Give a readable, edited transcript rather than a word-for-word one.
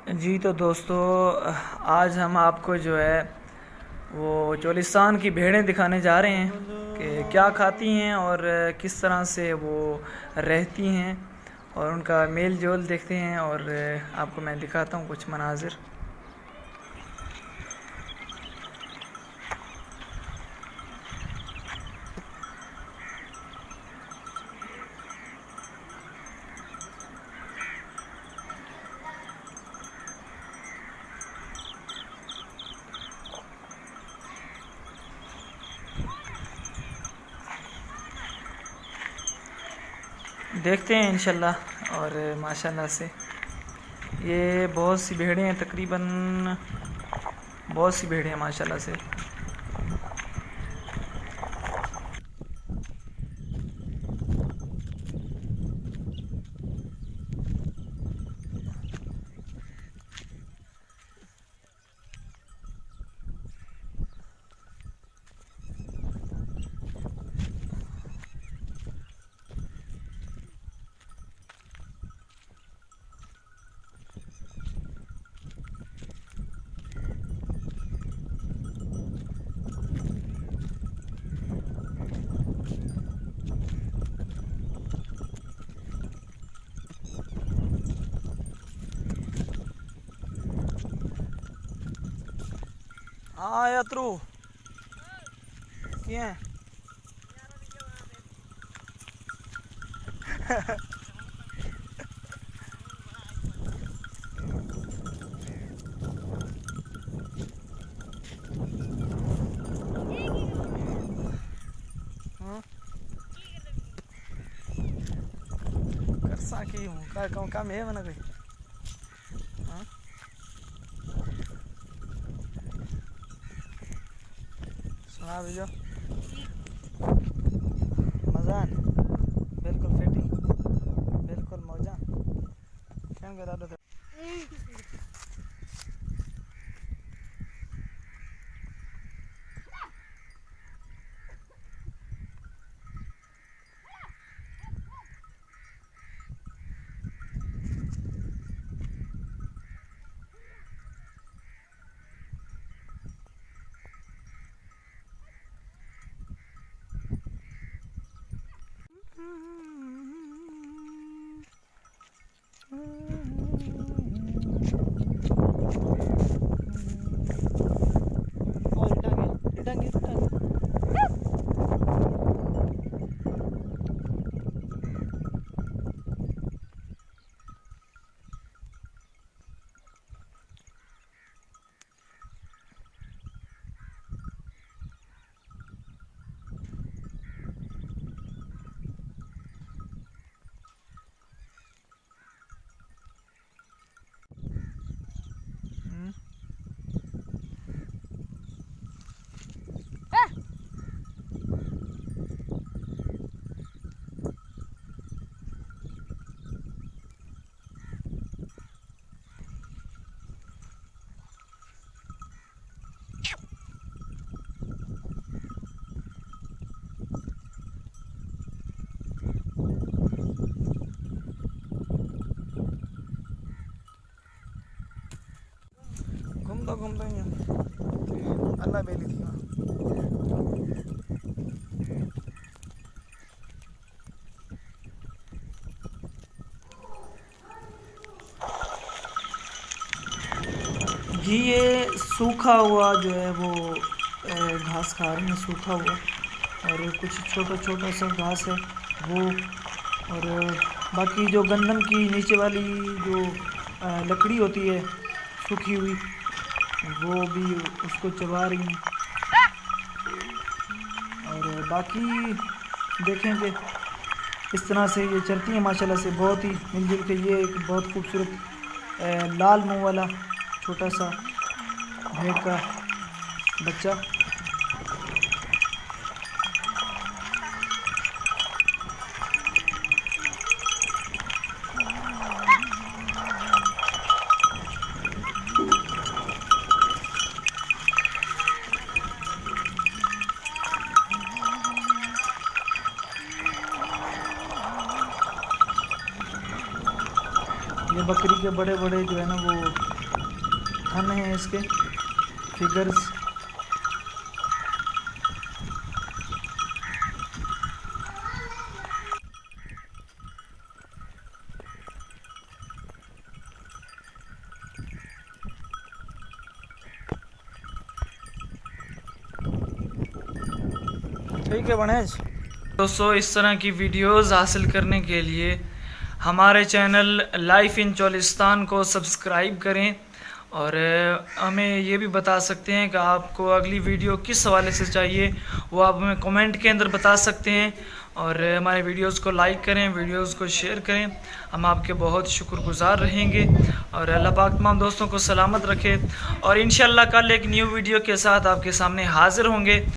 जी तो दोस्तों, आज हम आपको जो है वो चोलिस्तान की भेड़ें दिखाने जा रहे हैं कि क्या खाती हैं और किस तरह से वो रहती हैं, और उनका मेल जोल देखते हैं। और आपको मैं दिखाता हूँ कुछ मनाजिर। देखते हैं इंशाल्लाह। और माशाल्लाह से ये बहुत सी भेड़ें हैं, तकरीबन बहुत सी भेड़ें हैं माशाल्लाह से। हाँ यात्रू क्या कर सकी हूँ का काम है मना कोई। हाँ? सुना दीजो मजान बिल्कुल फिटी बिल्कुल मौजा क्या करा दो। घूमता ही अल्लाह बेली थी वहाँ। जी ये सूखा हुआ जो है वो घास खा रहे हैं, सूखा हुआ। और कुछ छोटा छोटा सा घास है वो। और बाकी जो गंदम की नीचे वाली जो लकड़ी होती है सूखी हुई, वो भी उसको चबा रही हैं। और बाकी देखें कि इस तरह से ये चलती हैं माशाल्लाह से, बहुत ही मिलजुल के। ये एक बहुत खूबसूरत लाल मुंह वाला छोटा सा भेड़ का बच्चा। ये बकरी के बड़े बड़े जो है ना वो थन हैं इसके फिगर्स। ठीक है गणेश। दोस्तों इस तरह की वीडियोस हासिल करने के लिए हमारे चैनल लाइफ इन चोलिस्तान को सब्सक्राइब करें और हमें ये भी बता सकते हैं कि आपको अगली वीडियो किस हवाले से चाहिए, वो आप हमें कमेंट के अंदर बता सकते हैं। और हमारे वीडियोस को लाइक करें, वीडियोस को शेयर करें, हम आपके बहुत शुक्रगुजार रहेंगे। और अल्लाह पाक तमाम दोस्तों को सलामत रखे और इंशाअल्लाह कल एक न्यू वीडियो के साथ आपके सामने हाज़िर होंगे।